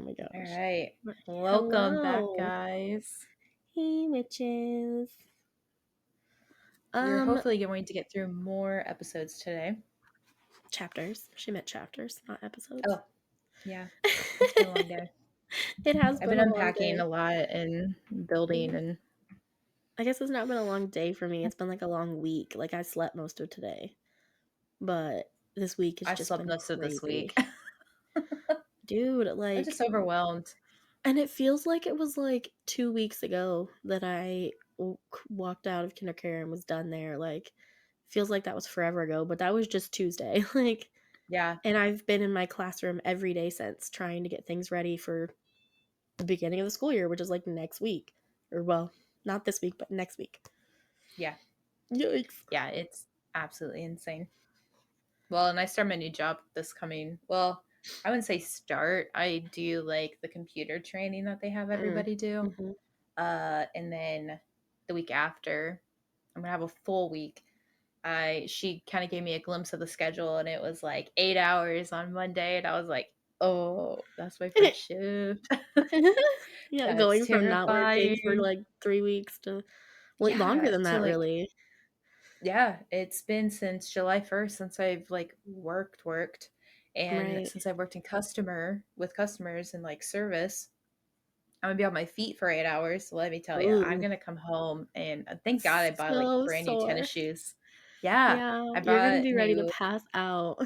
my All gosh. right. Welcome back, Hello. guys. Hey, witches. We're Um, hopefully going to get through more episodes today. chapters. She meant chapters, not episodes. Oh, yeah. It's been a long day. It has I've been been a long unpacking day. a lot and building, Mm, and I guess it's not been a long day for me. It's been like a long week. Like I slept most of today, but this week has I just slept been most of this crazy. week. Dude, I'm just like, overwhelmed. and it feels like it was like 2 weeks ago that I walked out of kindergarten and was done there. Like, feels like that was forever ago, but that was just Tuesday. Like, Yeah. and I've been in my classroom every day since trying to get things ready for the beginning of the school year, which is like next week. Or, well, not this week, but next week. Yeah. Yikes. Yeah. It's absolutely insane. Well, and I start my new job this coming. Well, I wouldn't say start. I do like the computer training that they have Mm. everybody do. Hmm. And then the week after, I'm gonna have a full week. She kind of gave me a glimpse of the schedule, and it was like 8 hours on Monday, and I was like, "Oh, that's my first shift." Yeah, That's going from not working for terrifying. like 3 weeks to, well, longer Yeah, than to that, like, really. yeah, it's been since July 1st since I've like worked, and Right. since I've worked in customer with customers and like service. I'm gonna be on my feet for 8 hours. So let me tell you, I'm Ooh, gonna come home and thank God I bought like so brand new sore. tennis shoes. Yeah, Yeah, I you're gonna bought be ready to new. pass out.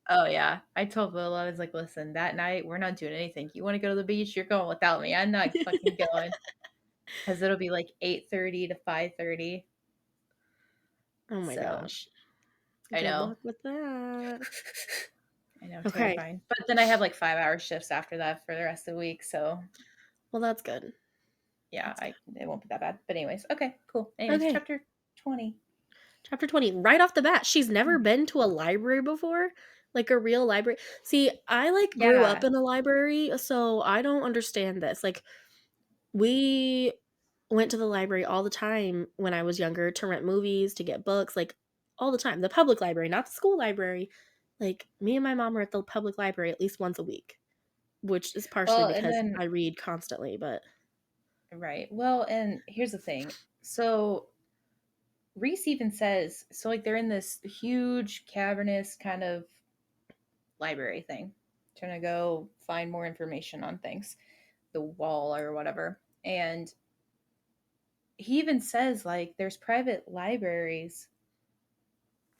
Oh yeah, I told Will, I was like, listen, that night we're not doing anything. You want to go to the beach? You're going without me. I'm not fucking going because it'll be like 8:30 to 5:30. Oh my So gosh. I Good know, luck with that. I know, Okay. terrifying. But then I have like 5 hour shifts after that for the rest of the week. So Well, that's good. yeah, That's good. it won't be that bad. But anyways, okay, cool. Anyways, Okay. chapter 20. Chapter 20. Right off the bat, she's never Hmm. been to a library before. Like a real library. See, I like grew up Yeah. in a library, so I don't understand this. Like we went to the library all the time when I was younger to rent movies, to get books, like all the time. The public library, not the school library. Like me and my mom were at the public library at least once a week, which is partially Well, and because then I read constantly, but right. Well, and here's the thing. So Reese even says, so like they're in this huge cavernous kind of library thing, trying to go find more information on things, the wall or whatever. And he even says like there's private libraries,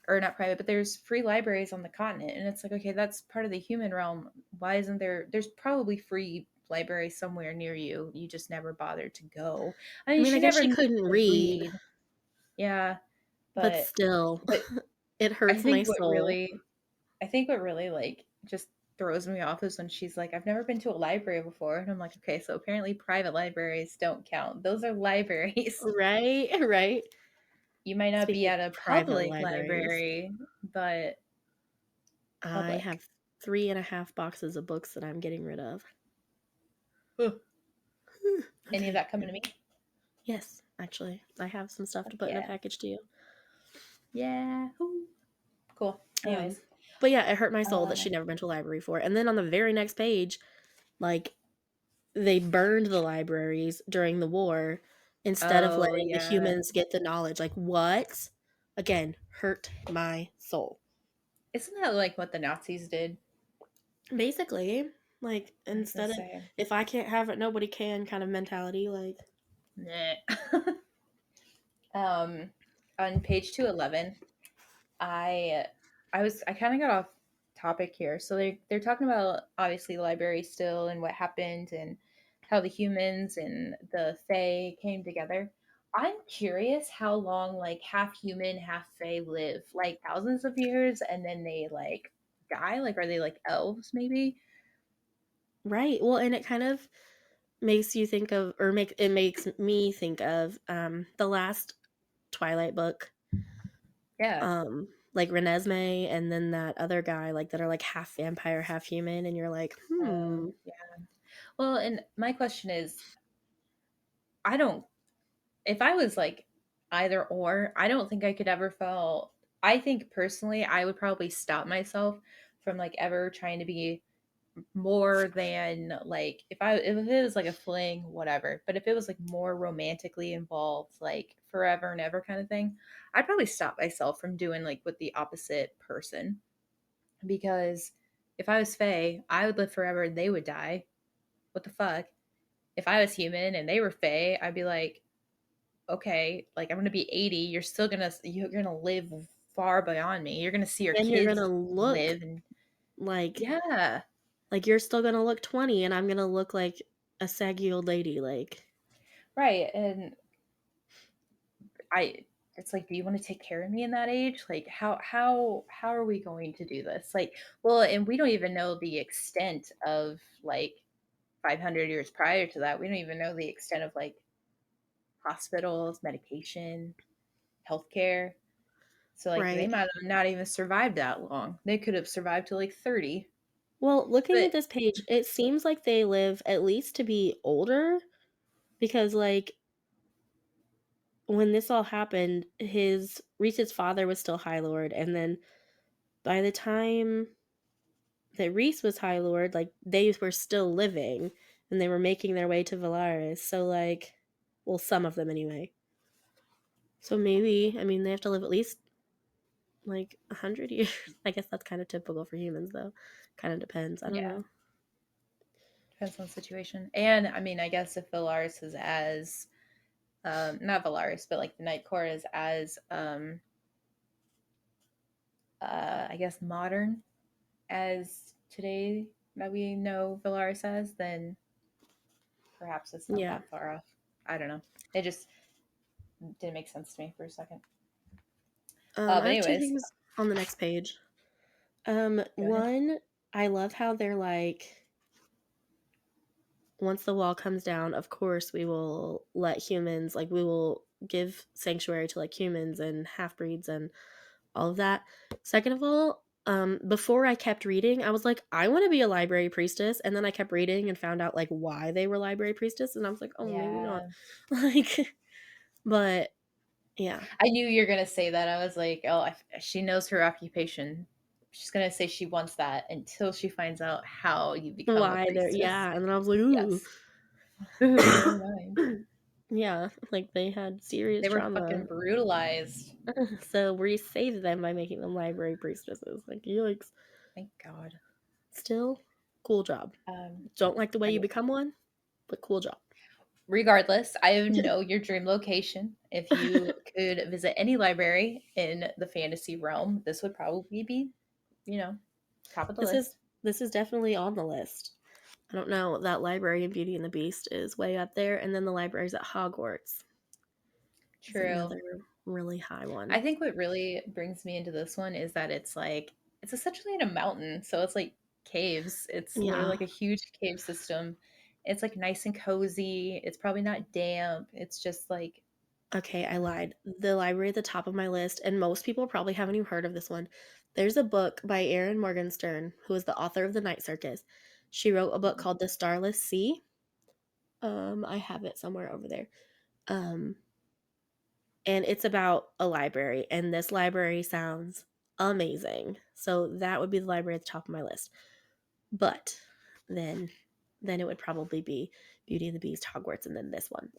or not private, but there's free libraries on the continent. And it's like, okay, that's part of the human realm. Why isn't there's probably free libraries somewhere near you. You just never bothered to go. I I mean, mean, I she guess never she needed couldn't to read, read. Yeah, but but still, but it I hurts my think what soul. really I think what really like just throws me off is when she's like, I've never been to a library before. And I'm like, okay, so apparently private libraries don't count. Those are libraries. Right? Right. You might not be Speaking at of a private public libraries, library, but I public. have 3.5 boxes of books that I'm getting rid of. Ugh. Any of Okay. that coming to me? Yes, actually, I have some stuff to Fuck put in a yeah. package to you. Yeah. Ooh. Cool. Um, Anyways. but yeah, it hurt my soul that Uh, she'd never been to a library before. And then on the very next page, like they burned the libraries during the war instead of oh letting the yeah. humans get the knowledge. Like what? Again, hurt my soul. Isn't that like what the Nazis did? Basically, like I was gonna instead of say. if I can't have it, nobody can kind of mentality. Like, Nah. um on page 211, I I kind of got off topic here. So they're talking about obviously the library still and what happened and how the humans and the Fae came together. I'm curious how long like half human, half Fae live. Like thousands of years and then they like die? Like are they like elves maybe? right. Well, and it kind of makes you think of, or makes me think of the last Twilight book, Yeah. like Renesmee, and then that other guy, like that are like half vampire, half human, and you're like, Yeah. Well, and my question is I don't if I was like either or, I don't think I could ever I think personally I would probably stop myself from like ever trying to be more than like if it was like a fling, whatever. But if it was like more romantically involved, like forever and ever kind of thing, I'd probably stop myself from doing like with the opposite person. Because if I was Fae, I would live forever and they would die. What the fuck? If I was human and they were Fae, I'd be like, okay, like I'm gonna be 80, you're gonna live far beyond me. You're gonna see your And you're gonna kids look live and like yeah. you're still gonna look 20 and I'm gonna look like a saggy old lady, like Right. And I it's like, do you want to take care of me in that age? Like how are we going to do this? Like, well, and we don't even know the extent of like 500 years prior to that. We don't even know the extent of like hospitals, medication, healthcare. So like they right. might have not even survived that long. They could have survived to like 30. Well, looking But at this page, it seems like they live at least to be older because like when this all happened, his Reese's father was still High Lord, and then by the time that Reese was High Lord, like they were still living and they were making their way to Valaris. So like, well, some of them anyway. So maybe, I mean, they have to live at least like 100 years. I guess that's kind of typical for humans, though. Kind of depends. I don't yeah, know. depends on the situation. And I mean, I guess if Valaris is as not Valaris, but like the Night Court is as I guess modern as today that we know Valaris as, then perhaps it's not Yeah. that far off. I don't know. It just didn't make sense to me for a second. I But have two anyways, things on the next page. go ahead. One, I love how they're like, once the wall comes down, of course we will let humans, like we will give sanctuary to like humans and half breeds and all of that. Second of all, before I kept reading, I was like, I want to be a library priestess, and then I kept reading and found out like why they were library priestess, and I was like, oh, maybe not. Yeah. Like, but yeah, I knew you were going to say that. I was like, oh, she knows her occupation. She's going to say she wants that until she finds out how you become a why they're priestess. yeah, and then I was like, ooh, Yes. Never mind. yeah, like they had serious They were trauma. fucking brutalized. So we saved them by making them library priestesses. Like, yikes. Thank God. Still, cool job. Um, Don't like the way I you mean, become one, but cool job. regardless, I know your dream location. If you could visit any library in the fantasy realm, this would probably be, you know, top of the This is list. this is definitely on the list. I don't know. That library in Beauty and the Beast is way up there, and then the libraries at Hogwarts is True. another really high one. I think what really brings me into this one is that it's like it's essentially in a mountain, so it's like caves. It's literally Yeah. like a huge cave system. It's like nice and cozy. It's probably not damp. It's just like Okay, I lied. The library at the top of my list, and most people probably haven't even heard of this one. There's a book by Erin Morgenstern, who is the author of The Night Circus. She wrote a book called The Starless Sea. I have it somewhere over there. Um, and it's about a library, and this library sounds amazing. So that would be the library at the top of my list. But then it would probably be Beauty and the Beast, Hogwarts, and then this one.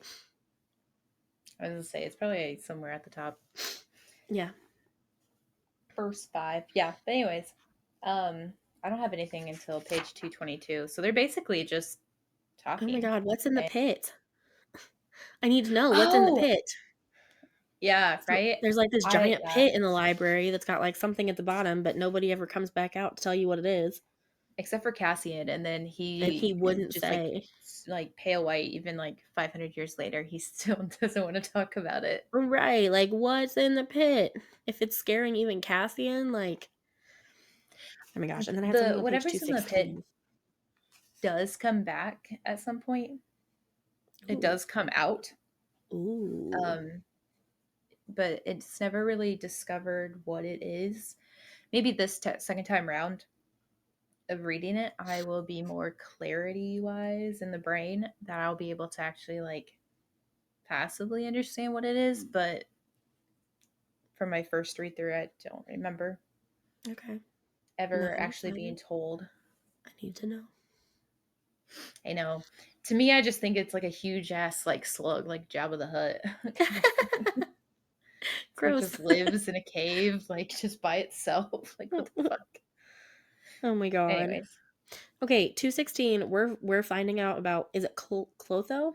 I was gonna say, it's probably somewhere at the top. Yeah. First five. Yeah. But anyways, I don't have anything until page 222. So they're basically just Oh my talking. god, what's in the And pit? I need to know what's in the oh pit. yeah, So right. there's like this I giant yeah. pit in the library that's got like something at the bottom, but nobody ever comes back out to tell you what it is. Except for Cassian, and then And he he wouldn't just like say. like pale white. Even like 500 years later, he still doesn't want to talk about it. Right, like what's in the pit? If it's scaring even Cassian, like oh my gosh. And then I had something The on page whatever's in the pit 216. does come back at some point. It Ooh. does come out, Ooh. um, but it's never really discovered what it is. Maybe this second time round of reading it, I will be more clarity wise in the brain that I'll be able to actually like passively understand what it is. But from my first read through, I don't remember Okay. ever No, actually being I told. need to know. I know. To me, I just think it's like a huge ass like slug, like Jabba the Hutt kind of thing. It's like Gross. just lives in a cave, like just by itself. Like what the fuck? Oh my god. Anyways, Okay, 216, we're finding out about, is it Clotho?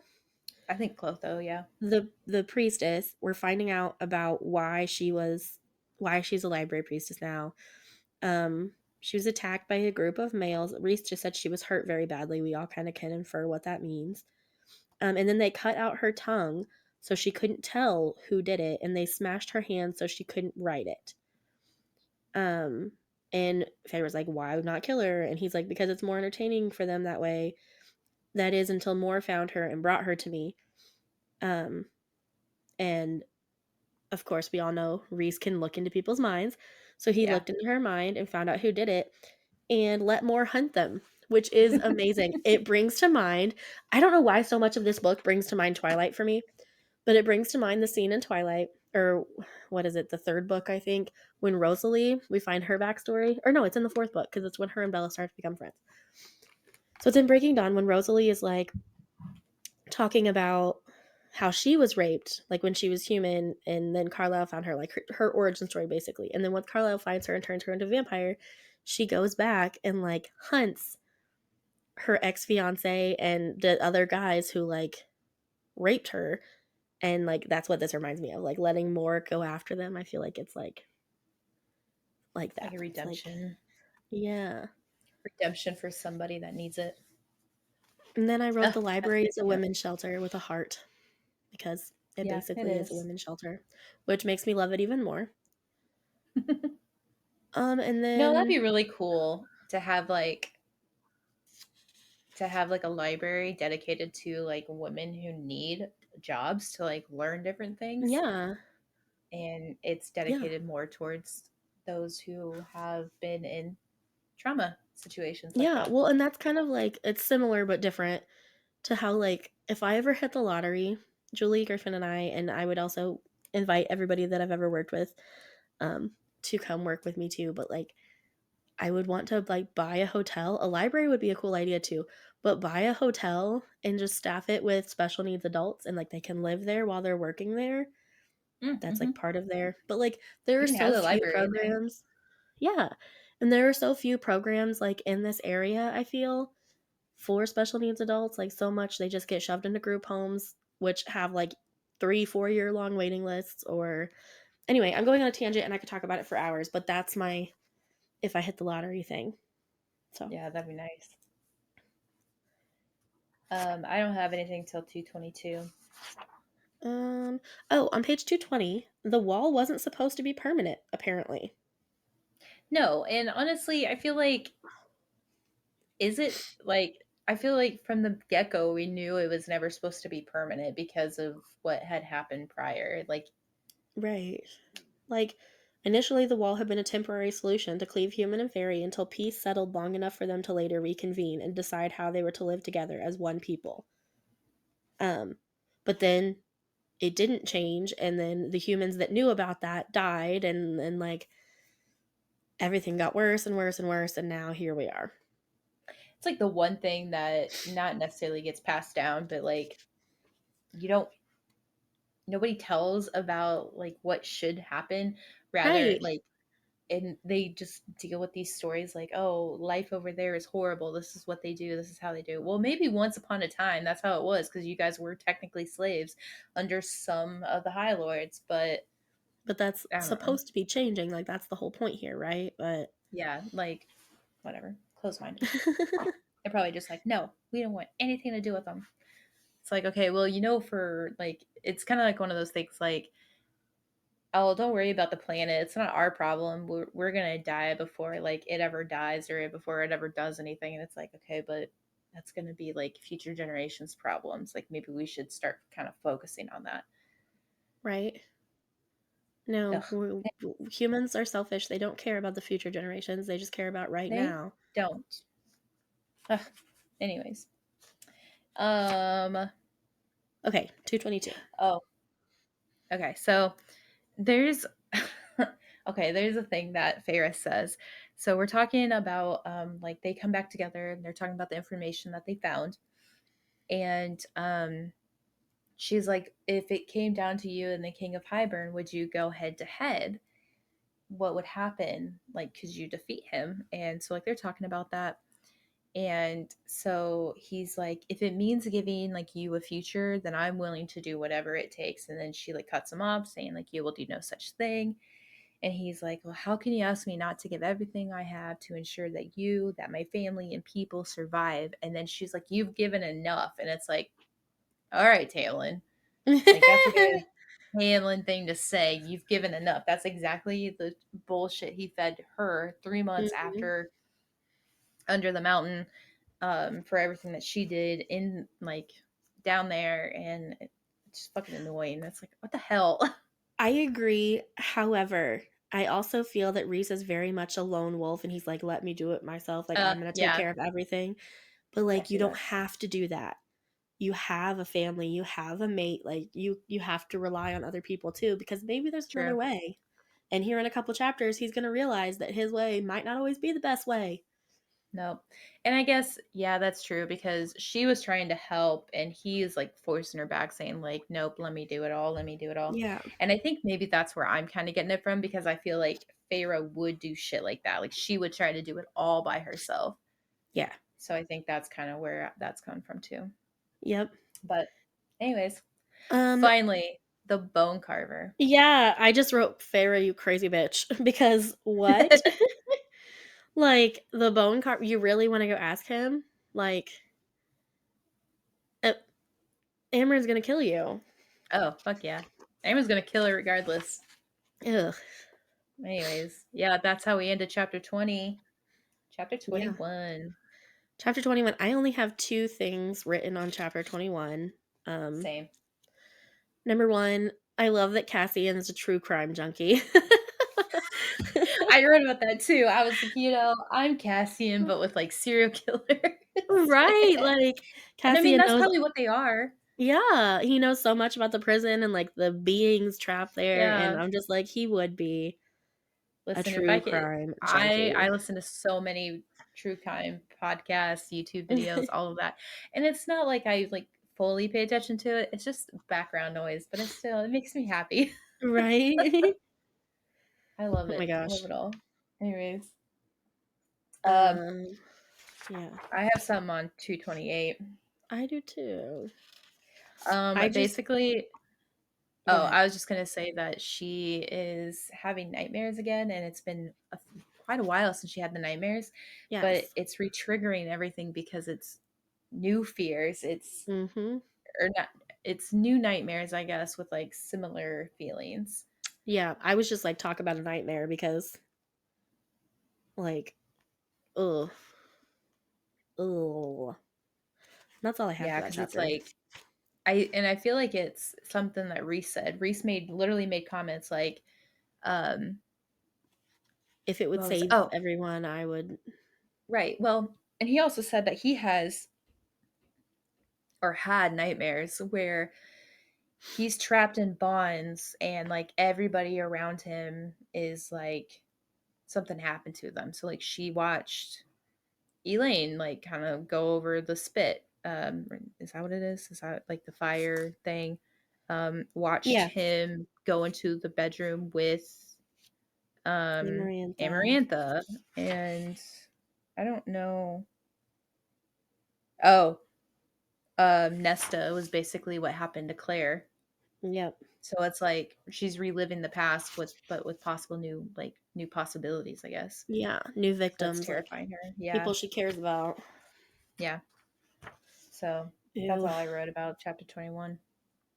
I think Clotho, yeah. The priestess. We're finding out about why she's a library priestess now. She was attacked by a group of males. Reese just said she was hurt very badly. We all kind of can infer what that means. And then they cut out her tongue so she couldn't tell who did it, and they smashed her hand so she couldn't write it. Um, and Faye was like, "Why not kill her?" And he's like, "Because it's more entertaining for them that way." That is until Moore found her and brought her to me. Um, and of course, we all know Reese can look into people's minds. So he Yeah. looked into her mind and found out who did it and let Moore hunt them, which is amazing. It brings to mind, I don't know why so much of this book brings to mind Twilight for me, but it brings to mind the scene in Twilight, or what is it, the third book, I think, when Rosalie, we find her backstory. Or no, it's in the fourth book because it's when her and Bella start to become friends. So it's in Breaking Dawn when Rosalie is like talking about how she was raped, like when she was human, and then Carlisle found her, like her origin story, basically. And then once Carlisle finds her and turns her into a vampire, she goes back and like hunts her ex fiance and the other guys who like raped her. And like that's what this reminds me of, like letting Moore go after them. I feel like it's like Like that. a It's like, redemption. yeah. Redemption for somebody that needs it. And then I wrote Ugh, the that's library is a picking up. women's shelter with a heart because it Yeah, it basically is a is. women's shelter, which makes me love it even more. And No, that'd be then really cool to have like a library dedicated to like women who need jobs to like learn different things, yeah, and it's yeah, dedicated more towards those who have been in trauma situations like yeah. that. Well, and that's kind of like it's similar but different to how like if I ever hit the lottery, Julie Griffin and I would also invite everybody that I've ever worked with um to come work with me too, but like I would want to like buy a hotel. A library would be a cool idea too, but buy a hotel and just staff it with special needs adults and like they can live there while they're working there. That's like Mm-hmm. part of their, but like there You are can have so the few library in there. programs. Yeah. And there are so few programs like in this area, I feel, for special needs adults. Like so much they just get shoved into group homes, which have like 3 4 year long waiting lists. Or anyway, I'm going on a tangent and I could talk about it for hours, but that's my if I hit the lottery thing. So Yeah, that'd be nice. I don't have anything till 222. Um. Oh, on page 220, the wall wasn't supposed to be permanent, apparently. No, and honestly, I feel like is it like I feel like from the get-go we knew it was never supposed to be permanent because of what had happened prior. Like, Right. Like, initially, the wall had been a temporary solution to cleave human and fairy until peace settled long enough for them to later reconvene and decide how they were to live together as one people. Um, but then it didn't change, and then the humans that knew about that died, and like everything got worse and worse and worse, and now here we are. it's like the one thing that not necessarily gets passed down, but like you don't nobody tells about like what should happen. Rather, Right. like and they just deal with these stories like, oh, life over there is horrible. This is what they do. This is how they do it. Well, maybe once upon a time that's how it was because you guys were technically slaves under some of the High Lords, but But that's I don't know. supposed to be changing. Like, that's the whole point here, right? But. Yeah, like whatever. Close minded. They're probably just like, no, we don't want anything to do with them. It's like, okay, well, for like, it's kind of like one of those things like, oh, don't worry about the planet. It's not our problem. We're gonna die before like it ever dies or before it ever does anything. And it's like, okay, but that's gonna be like future generations' problems. Like maybe we should start kind of focusing on that. Right. No, Ugh, humans are selfish. They don't care about the future generations. They just care about right they now. don't. Ugh. Anyways, um, Okay, 222. oh, okay. So there's okay, there's a thing that Feyre says. So we're talking about like they come back together and they're talking about the information that they found. And she's like, if it came down to you and the King of Hybern, would you go head to head? What would happen? Like, could you defeat him? And so like they're talking about that. And so he's like, if it means giving like you a future, then I'm willing to do whatever it takes. And then she like cuts him off, saying like, you will do no such thing. And he's like, well, how can you ask me not to give everything I have to ensure that you, that my family and people survive? And then she's like, you've given enough. And it's like, all right, Tamlin. Like, that's a good Tamlin thing to say. You've given enough. That's exactly the bullshit he fed her 3 months Mhm. after Under the Mountain, for everything that she did in, like, down there. And it's just fucking annoying. It's like, what the hell? I agree. However, I also feel that Reese is very much a lone wolf and he's like, let me do it myself. Like, I'm going to take Yeah, care of everything. But I like, you see don't that. have to do that. You have a family, you have a mate. Like, you have to rely on other people too, because maybe there's another True. way. And here in a couple chapters, he's going to realize that his way might not always be the best way. No. And I guess, yeah, that's true because she was trying to help and he's like forcing her back, saying, like, nope, let me do it all. Let me do it all. Yeah. And I think maybe that's where I'm kind of getting it from because I feel like Feyre would do shit like that. Like, she would try to do it all by herself. Yeah. So I think that's kind of where that's coming from too. Yep. But, anyways, Um, finally, the bone carver. yeah, I just wrote Feyre, you crazy bitch. Because what? Like, the bone carp, you really want to go ask him? Like, uh, Amarin's gonna kill you. Oh, fuck yeah. Emma's going to kill her regardless. Ugh. Anyways, yeah, that's how we ended chapter 20. Chapter Yeah. 21. Chapter 21. I only have two things written on chapter 21. Um, Same. Number one, I love that Cassian's a true crime junkie. I read about that too. I was like, I'm Cassian, but with like serial killers. Right? Like, And I mean, Cassian that's knows, probably what they are. yeah, he knows so much about the prison and like the beings trapped there. And Yeah. I'm just like, he would be a Listen, if I true could, crime I junkie. listen to so many true crime podcasts, YouTube videos, all of that, and it's not like I like fully pay attention to it. It's just background noise, but it makes me happy. Right? I love Oh my it. I love gosh. it all. Anyways, um, Um, yeah, I have some on 228. I do too. I just Basically, go oh, ahead. I was just gonna say that she is having nightmares again, and it's been quite a while since she had the nightmares, but Yes. it's re-triggering everything because it's new fears. It's Mhm. or not. It's new nightmares, I guess, with like similar feelings. Yeah, I was just like talk about a nightmare because like ugh. Ugh. That's all I have for Yeah, that because it's chapter. like I feel like it's something that Reese said. Reese literally made comments like, um, If it would what was save oh everyone, I would. right, well, and he also said that he has or had nightmares where he's trapped in bonds and like everybody around him is like something happened to them. So like she watched Elaine like kind of go over the spit. Is that what it is? Is that like the fire thing? Watched Yeah, him go into the bedroom with Amarantha. Amarantha, and I don't know. Oh, Nesta was basically what happened to Claire. Yep. So it's like she's reliving the past with possible new possibilities, I guess. Yeah, new So that's victims, like terrifying her. Yeah. people she cares about. Yeah. So that's Ew. all I wrote about chapter 21.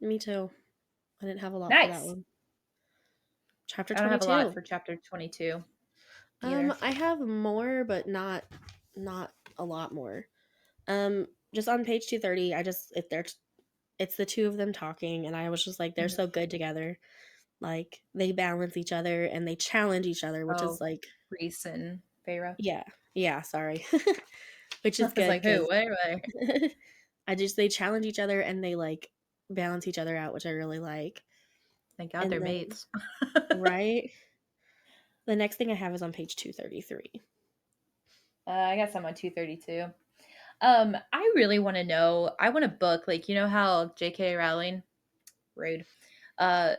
Me too. I didn't have a lot for that Nice. one. Chapter I don't have a lot 22. for chapter 22 either. I have more, but not a lot more. Just on page 230, I just if they're it's the two of them talking, and I was just like, they're Mhm. so good together. Like they balance each other and they challenge each other, which is Oh, like, Reese and Feyre. yeah, yeah. Sorry, which I is was good like, who? because Where? I just they challenge each other and they like balance each other out, which I really like. Thank God they're And then mates. right, the next thing I have is on page 233. I guess I'm on 232. I really want to know. I want a book, like you know how J.K. Rowling, rude, uh,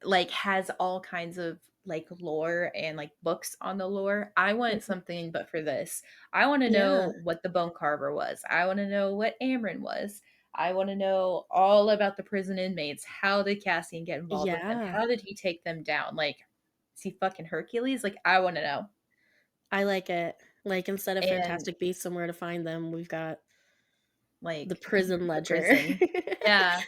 like has all kinds of like lore and like books on the lore. I want Mhm. something, but for this, I want to Yeah. know what the Bone Carver was. I want to know what Amryn was. I want to know all about the prison inmates. How did Cassian get involved with them? Yeah. How did he take them down? Like, is he fucking Hercules? Like, I want to know. I like it. Like, instead of And Fantastic Beasts somewhere to find them, we've got the like prison the ledger. prison. Yeah.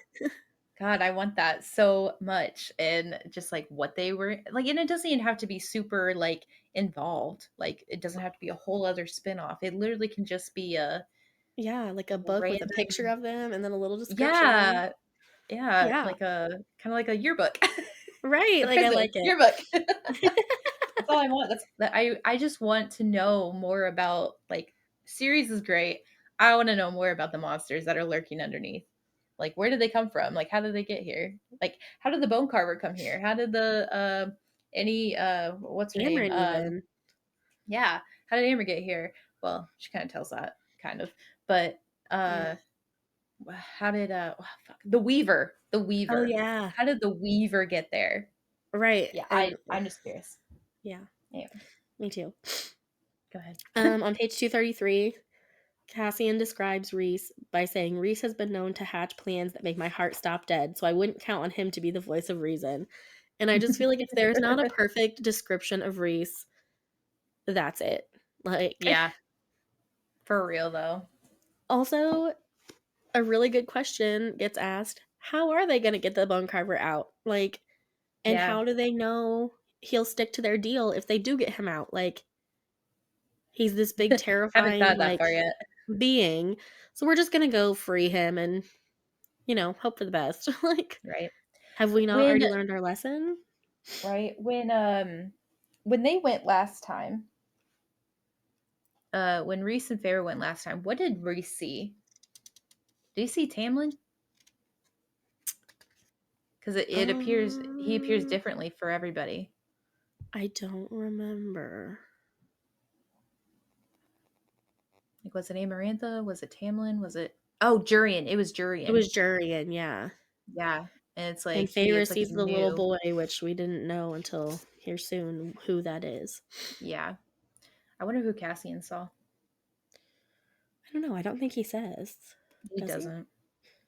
God, I want that so much. And just like what they were like, and it doesn't even have to be super like involved. Like it doesn't have to be a whole other spin-off. It literally can just be a Yeah, like a book with a picture random, of them and then a little description. yeah, yeah, Yeah. like a kind of like a yearbook. Right, The like, I like prison it. yearbook. That's all I want. That's that I just want to know more about like series is great. I want to know more about the monsters that are lurking underneath. Like where did they come from? Like how did they get here? Like how did the bone carver come here? How did the any what's her name? Cameron even. Yeah, how did Amber get here? Well, she kind of tells that kind of. But Yeah. uh how did oh, fuck, the Weaver, the Oh, Weaver. yeah. How did the Weaver get there? Right, Yeah, and I'm just curious. yeah, Anyway, me too. go ahead. On page 233, Cassian describes Reese by saying, Reese has been known to hatch plans that make my heart stop dead, so I wouldn't count on him to be the voice of reason. And I just feel like if there's not a perfect description of Reese, that's it. Like, Yeah, for real though. also, a really good question gets asked, how are they going to get the bone carver out? Like, and Yeah. how do they know he'll stick to their deal if they do get him out? Like, he's this big, Haven't terrifying, thought that like, far yet. being. So we're just gonna go free him and, hope for the best. Like, Right. have we not When already learned our lesson? right when they went last time, when Reese and Feyre went last time, what did Reese see? Did he see Tamlin? Because it appears he appears Um, differently for everybody. I don't remember. Like, was it Amarantha? Was it Tamlin? Was it Jurian? It was It Jurian. was Jurian, yeah. Yeah, and it's And like Feyre it's like he sees the little knew. boy, which we didn't know until here soon who that is. Yeah, I wonder who Cassian saw. I don't know. I don't think he says. He Does he? doesn't.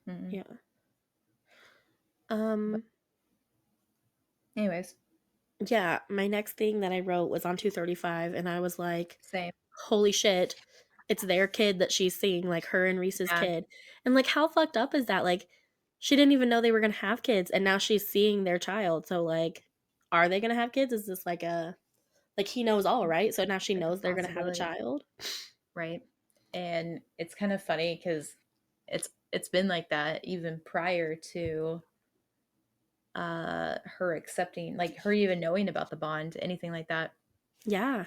Mm-mm. Yeah. But Um, anyways, yeah, my next thing that I wrote was on 235, and I was like, same. holy shit, it's their kid that she's seeing, like her and Reese's Yeah, kid. And like, how fucked up is that? Like, she didn't even know they were gonna have kids, and now she's seeing their child. So like, are they gonna have kids? Is this like a like he knows all, right? So now she like a knows they're gonna have a possibility. child. Right? And it's kind of funny because it's been like that even prior to her accepting, like her even knowing about the bond, anything like that. Yeah,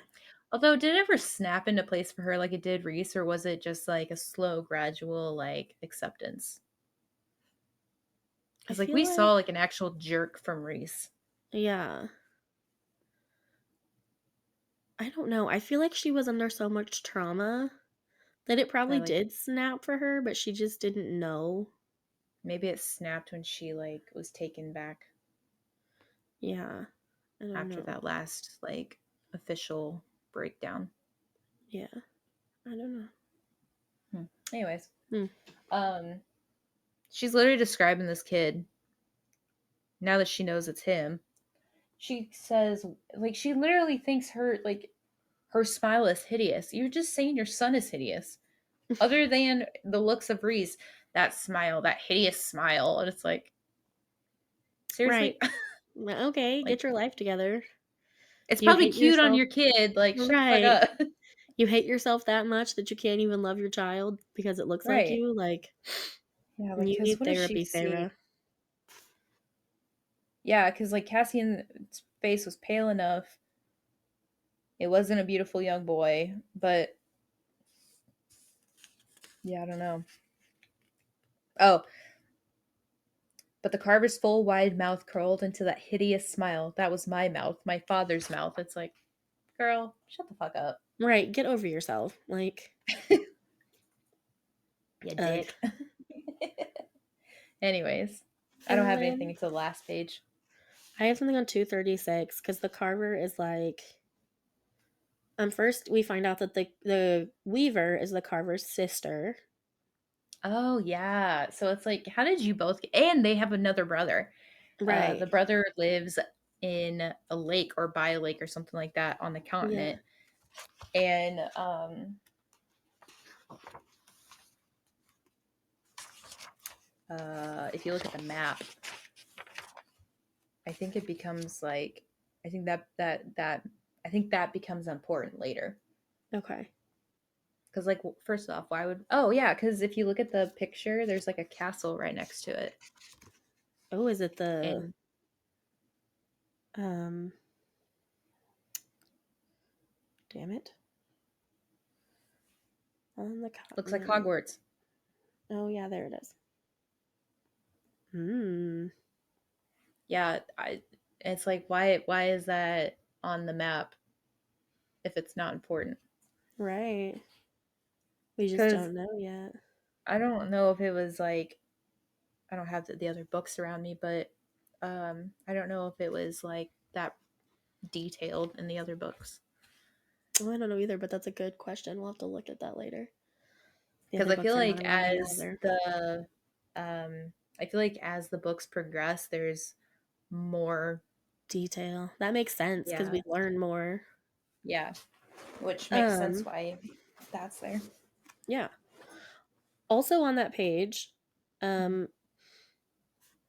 Although, did it ever snap into place for her like it did Reese, or was it just like a slow, gradual like acceptance? I Because like feel we like saw like an actual jerk from Reese. yeah. I don't know. I feel like she was under so much trauma that it probably That like did snap for her, but she just didn't know. maybe it snapped when she like was taken back Yeah, I don't after know. that last like official breakdown. Yeah, I don't know. Hmm. Anyways, Hmm. um, she's literally describing this kid now that she knows it's him. She says, like, she literally thinks her smile is hideous. You're just saying your son is hideous. Other than the looks of Reese, that smile, that hideous smile. And it's like, Right. seriously? Okay, Like, get your life together. it's You probably hate cute on yourself. your kid. Like, shut the fuck Right. up. You hate yourself that much that you can't even love your child because it looks like Right. you. Like, Yeah, like, you because need what does she therapy, see? Sarah. Yeah, because, like, Cassian's face was pale enough. It wasn't a beautiful young boy, but yeah, I don't know. Oh, but the carver's full, wide mouth curled into that hideous smile. That was my mouth, my father's mouth. It's like, girl, shut the fuck up. Right, get over yourself. Like, You ugh. dick. Anyways, I don't And have anything then until the last page. I have something on 236 because the carver is like, first we find out that the weaver is the carver's sister. Oh yeah. So it's like, how did you both get, and they have another brother. The Right. brother lives in a lake or by a lake or something like that on the Yeah. continent. And if you look at the map, I think it becomes like, I think I think that becomes important later. Okay. Because like, first off, why would, oh yeah, because if you look at the picture, there's like a castle right next to it. Oh, is it the And um damn it. On the looks like continent. Hogwarts. Oh yeah, there it is. Hmm. Yeah, it's like, why is that on the map if it's not important? Right. We just Because don't know yet. I don't know if it was like, I don't have the other books around me, but I don't know if it was like that detailed in the other books. Oh, I don't know either, but that's a good question. We'll have to look at that later. The Because other books are not around me either. I feel like as the books progress, there's more. Detail. That makes sense because Yeah, we learn more. yeah, which makes sense Um, why that's there. yeah. Also on that page, um,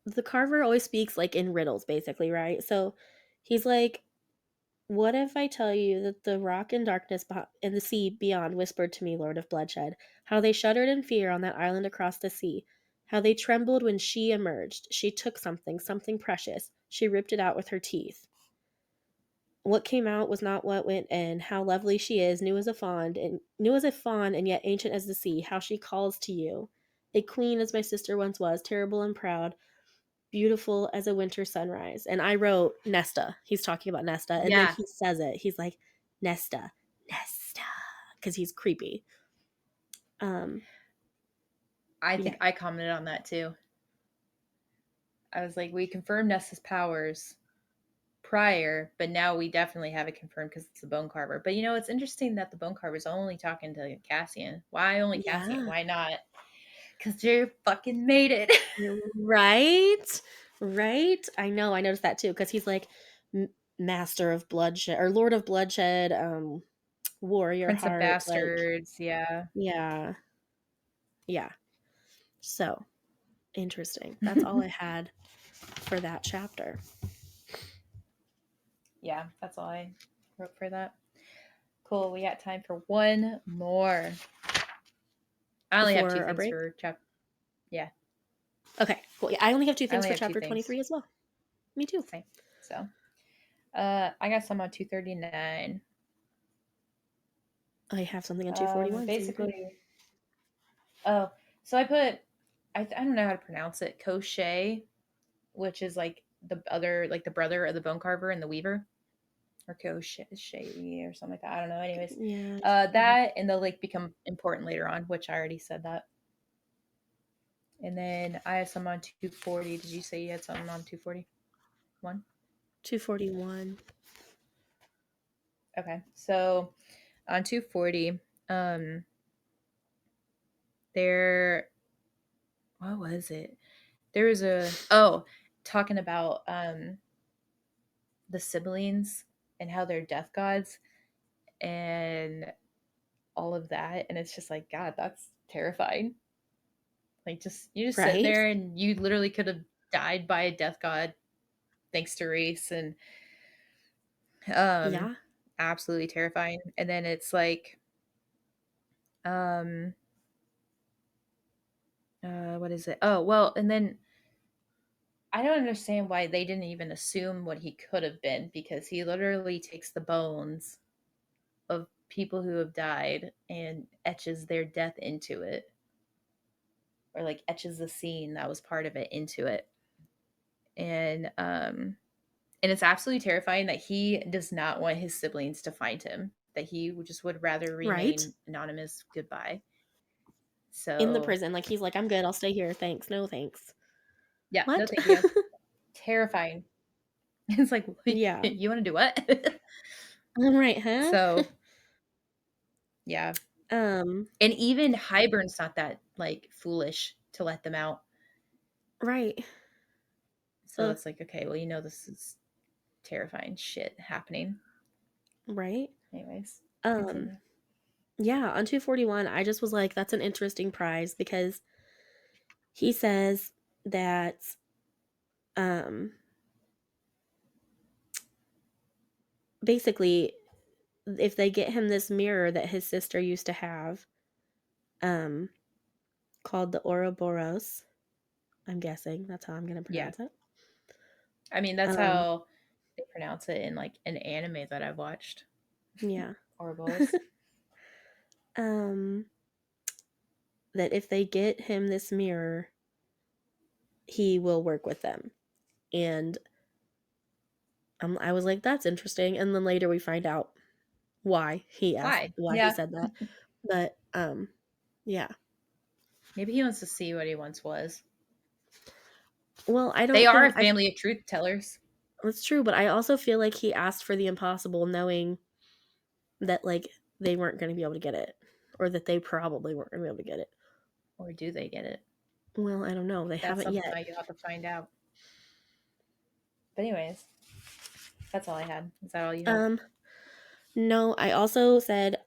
the carver always speaks like in riddles, basically, right? So he's like, what if I tell you that the rock and darkness and the sea beyond whispered to me, Lord of Bloodshed, how they shuddered in fear on that island across the sea, how they trembled when she emerged. She took something, something precious. She ripped it out with her teeth. What came out was not what went in. How lovely she is, new as a fawn, and yet ancient as the sea. How she calls to you, a queen as my sister once was, terrible and proud, beautiful as a winter sunrise. And I wrote Nesta. He's talking about Nesta, and then Yeah, he says it. He's like Nesta, Nesta, because he's creepy. Um, I yeah, think I commented on that too. I was like, we confirmed Nessa's powers prior, but now we definitely have it confirmed because it's the bone carver. But you know, it's interesting that the bone carver is only talking to Cassian. Why only Cassian? yeah, Why not? Because you fucking made it. right, right. I know. I noticed that too because he's like Master of Bloodshed or Lord of Bloodshed. Warrior Prince of heart, like, Bastards, yeah. yeah, yeah. So interesting. That's all I had for that chapter. Yeah, that's all I wrote for that. Cool. We got time for one more. I only have two Before our things break. for chapter. Yeah, Okay, cool. Yeah, I only have two I things only for have two chapter things. 23 as well. Me too. Okay, so I got some on 239. I have something on 241, so you're good. Basically, oh, so I put, I don't know how to pronounce it, Crochet, which is like the other, like the brother of the bone carver and the weaver, or Crochet or something like that. I don't know. Anyways, Yeah. that and they'll like become important later on, which I already said that. And then I have some on 240. Did you say you had something on 241? 241. Okay. So on 240, there, what was it? There was talking about the siblings and how they're death gods and all of that. And it's just like, God, that's terrifying. Like, just, you just sit Right? there and you literally could have died by a death god thanks to Reese. And um Yeah. absolutely terrifying. And then it's like, um what is it? Oh, well, and then I don't understand why they didn't even assume what he could have been, because he literally takes the bones of people who have died and etches their death into it, or like etches the scene that was part of it into it. And it's absolutely terrifying that he does not want his siblings to find him. that he just would rather Right? remain anonymous. Goodbye. In the So prison, like, he's like, "I'm good, I'll stay here, thanks, no thanks." yeah, no, What? thank you. Terrifying. It's like, Yeah. you want to do what? I'm right, huh? So yeah, Um, and even Hybern's not that like foolish to let them out. right. So Uh, it's like, okay, well, this is terrifying shit happening. right? Anyways, Um, continue. yeah, on 241, I just was like, that's an interesting prize because he says that, um, basically, if they get him this mirror that his sister used to have, um, called the Ouroboros, I'm guessing that's how I'm gonna Yeah, pronounce it. I mean that's Um, how they pronounce it in like an anime that I've watched. yeah. Ouroboros. um, that if they get him this mirror, he will work with them. And I was like, that's interesting. And then later we find out Why? why he Yeah, said that. But yeah. maybe he wants to see what he once was. Well, I They don't are a think I family of truth tellers. that's true, but I also feel like he asked for the impossible knowing that like they weren't going to be able to get it or that they probably weren't going to be able to get it. Or do they get it? Well, I don't know. They That's haven't something yet. that you'll have to find out. But anyways, that's all I had. Is that all you had? Um no, I also said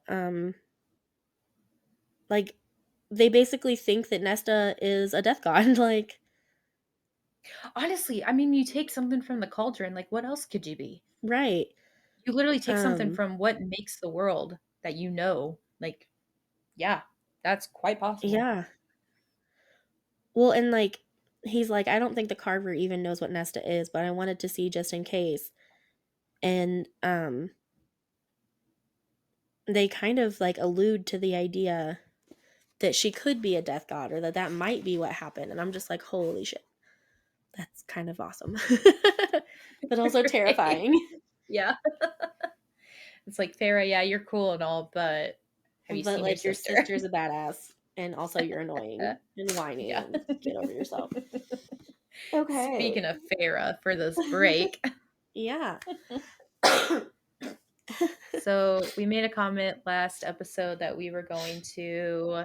like they basically think that Nesta is a death god like Honestly, I mean, you take something from the cauldron, like what else could you be? right. You literally take something Um from what makes the world that you know. Like, yeah, that's quite possible. yeah. Well, and like he's like, I don't think the carver even knows what Nesta is, but I wanted to see just in case. And they kind of like allude to the idea that she could be a death god or that that might be what happened. And I'm just like, holy shit. That's kind of awesome. But also Right? terrifying. Yeah. It's like, Feyre, yeah, you're cool and all, but have you But seen your like your sister? sister's a badass and also you're annoying and whiny Yeah. and get over yourself. Okay. Speaking of Feyre for this break. Yeah. So we made a comment last episode that we were going to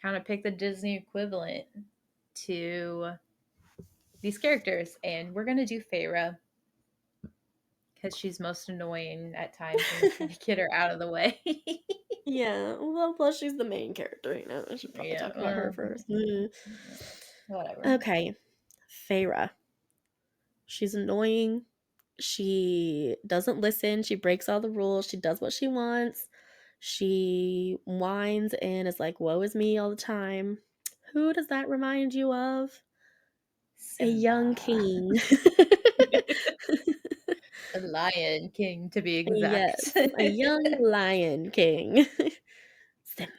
kind of pick the Disney equivalent to these characters, and we're gonna do Feyre because she's most annoying at times, and we're trying to get her out of the way. Yeah. Well, plus she's the main character, you know. I should probably Yeah, talk about her first. whatever. Okay. Feyre. She's annoying. She doesn't listen. She breaks all the rules. She does what she wants. She whines and is like, woe is me all the time. Who does that remind you of? A young Simba, king. the Lion King, to be exact. Yes, a young lion king. Simba.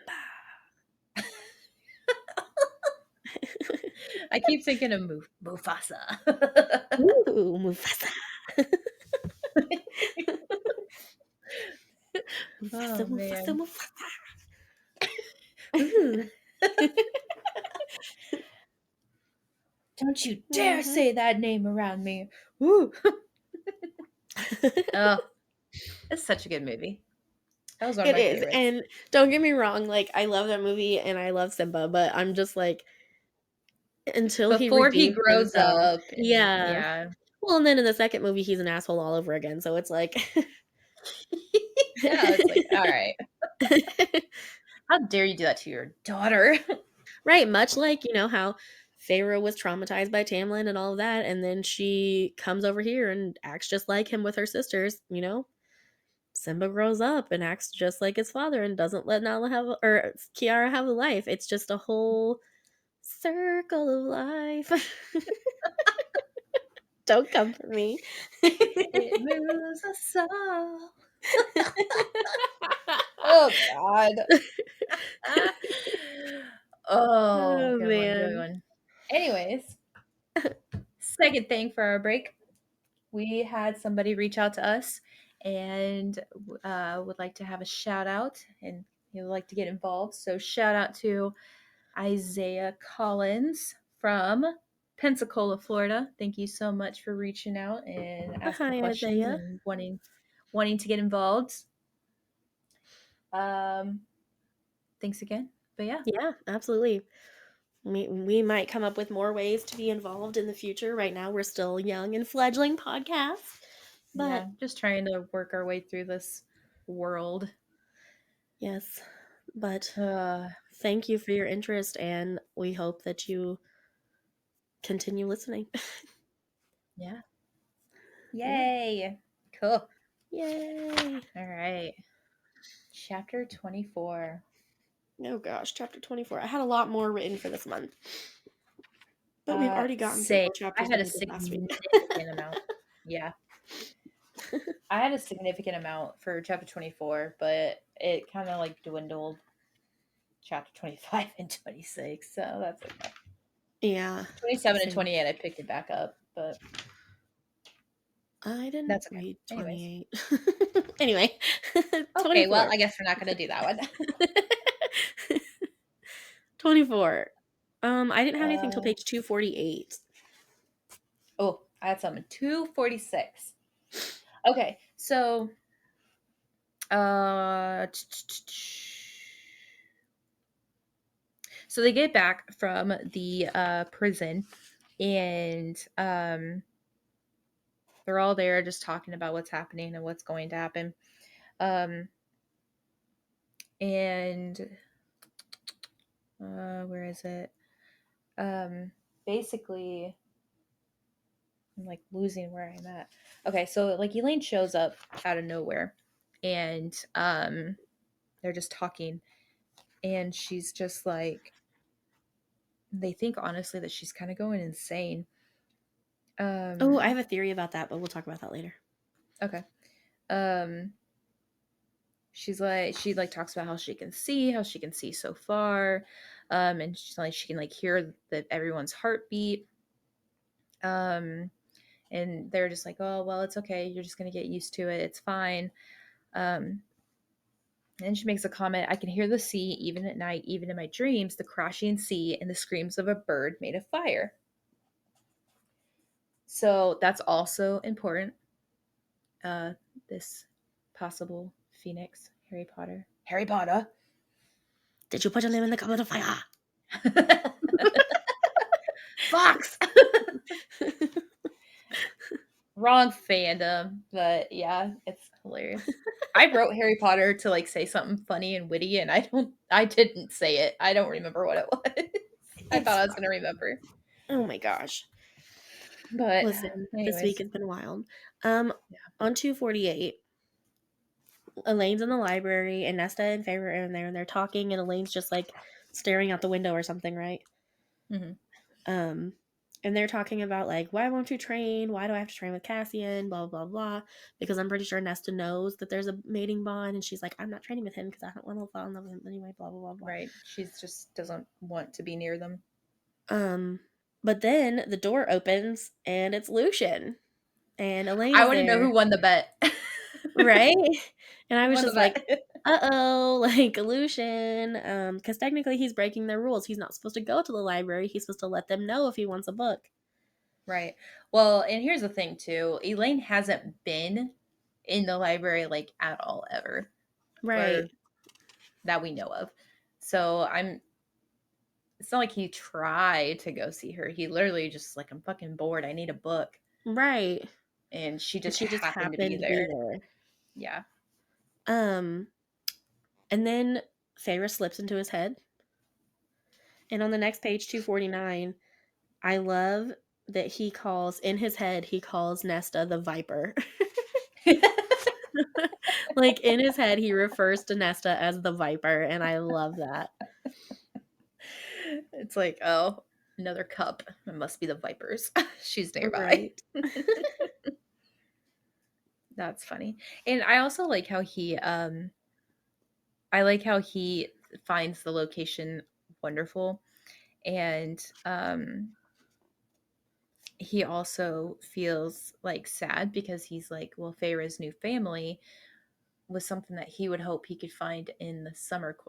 I keep thinking of Mufasa. Ooh, Mufasa. Mufasa, Oh Mufasa, man. Mufasa. Ooh, don't you dare Mhm. say that name around me. Ooh. Oh, it's such a good movie. That was one of It my is, favorites. and don't get me wrong, like, I love that movie and I love Simba, but I'm just like, until he Before he redeems grows himself. up, and Yeah. yeah. Well, and then in the second movie, he's an asshole all over again, so it's like Yeah, it's like, all right. How dare you do that to your daughter? right, much like, you know, how Feyre was traumatized by Tamlin and all of that, and then she comes over here and acts just like him with her sisters, you know? Simba grows up and acts just like his father and doesn't let Nala have or Kiara have a life. It's just a whole circle of life. Don't come for me. It moves us all. Oh God. Oh, Oh good one, good man. one. Anyways, second thing for our break, we had somebody reach out to us and would like to have a shout out, and he would like to get involved. So shout out to Isaiah Collins from Pensacola, Florida. Thank you so much for reaching out and asking Hi, questions Isaiah. and wanting to get involved. Um, Thanks again. But yeah, Yeah, absolutely. We might come up with more ways to be involved in the future. Right now, we're still young and fledgling podcasts, but yeah, just trying to work our way through this world. yes, but Uh, thank you for your interest, and we hope that you continue listening. yeah. Yeah. Yay. Cool. Yay. All right. Chapter 24. Oh gosh, chapter 24. I had a lot more written for this month, but we've already gotten through Say, more I chapters had than a we did last week. significant amount. Yeah. I had a significant amount for chapter 24, but it kind of like dwindled chapter 25 and 26. So that's okay. Yeah, 27 and same. 28, I picked it back up, but I didn't that's okay. read Anyways. 28. Anyway, Okay, well, 24. I guess we're not going to do that one. 24. I didn't have anything till Uh, page 248. oh, I had something. 246. Okay, so uh so they get back from the prison, and they're all there just talking about what's happening and what's going to happen. Um and where is it? Basically, I'm like losing where I'm at. Okay, so like Elaine shows up out of nowhere, and they're just talking, and she's just like, they think honestly that she's kind of going insane. Oh, I Um have a theory about that, but we'll talk about that later. okay. Um she like talks about how she can see so far, and she's like she can like hear that everyone's heartbeat. Um and they're just like, oh well, it's okay, you're just gonna get used to it, it's fine. um and she makes a comment, I can hear the sea even at night, even in my dreams, the crashing sea and the screams of a bird made of fire. So that's also important. uh this possible phoenix, Harry Potter. Did you put your name in the goblet of fire? Fox. Wrong fandom, but yeah, it's hilarious. I wrote Harry Potter to like say something funny and witty, and I didn't say it. I don't remember what it was. I It's thought I was fine. gonna remember, Oh my gosh. but Listen, this week anyways, has been wild. Um, yeah. on 248, Elaine's in the library and Nesta and Feyre are in there and they're talking and Elaine's just like staring out the window or something, right? Hmm. Um, and they're talking about like, why won't you train? Why do I have to train with Cassian? Blah blah blah. Because I'm pretty sure Nesta knows that there's a mating bond, and she's like, I'm not training with him because I don't want to fall in love with him anyway. Blah blah blah blah. Right. She's just doesn't want to be near them. Um, but then the door opens and it's Lucian, and Elaine I is want to know there, who won the bet. right? And I Who was won the just like, bet? uh-oh, like Lucian, because technically he's breaking their rules. He's not supposed to go to the library. He's supposed to let them know if he wants a book. Right. Well, and here's the thing too. Elaine hasn't been in the library like at all ever, Right, or that we know of. So I'm it's not like he tried to go see her. He literally just like, I'm fucking bored. I need a book. right. And she And just she just happened to be happened to be there. there. Yeah. Um, and then Feyre slips into his head. And on the next page, 249, I love that he calls, in his head, he calls Nesta the Viper. Like in his head, he refers to Nesta as the Viper, and I love that. It's like, oh, another cup. It must be the Vipers. She's nearby. Right. That's funny. And I also like how I like how he finds the location wonderful. And he also feels like sad because he's like, well, Feyre's new family was something that he would hope he could find in the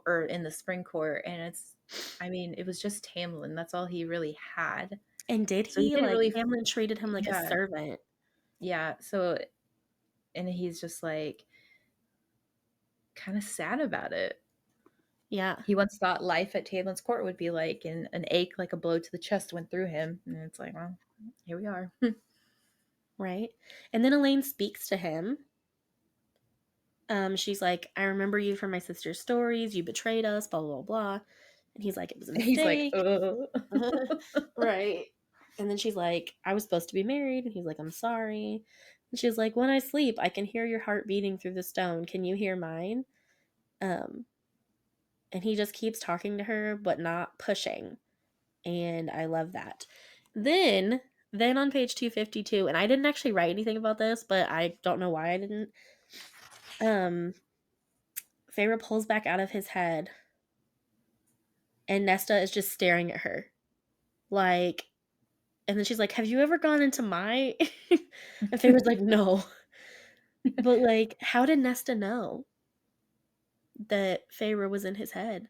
or in the spring court. And it's, I mean, it was just Tamlin. That's all he really had. And did So he he? didn't Like, really, Hamlin treated him like a yeah, servant. yeah. So, and he's just like kind of sad about it. Yeah, He once thought life at Tamlin's court would be like, and an ache like a blow to the chest went through him. And it's like, well, here we are. right? And then Elaine speaks to him. She's like, I remember you from my sister's stories. You betrayed us, blah, blah, blah. And he's like, it was a He's like, mistake. Right. And then she's like, I was supposed to be married. And he's like, I'm sorry. And she's like, when I sleep, I can hear your heart beating through the stone. Can you hear mine? Um, and he just keeps talking to her, but not pushing. And I love that. Then, then on page 252, and I didn't actually write anything about this, but I don't know why I didn't. Um, Feyre pulls back out of his head, and Nesta is just staring at her. Like, and then she's like, have you ever gone into my. And Feyre's like, no. But, like, how did Nesta know that Feyre was in his head?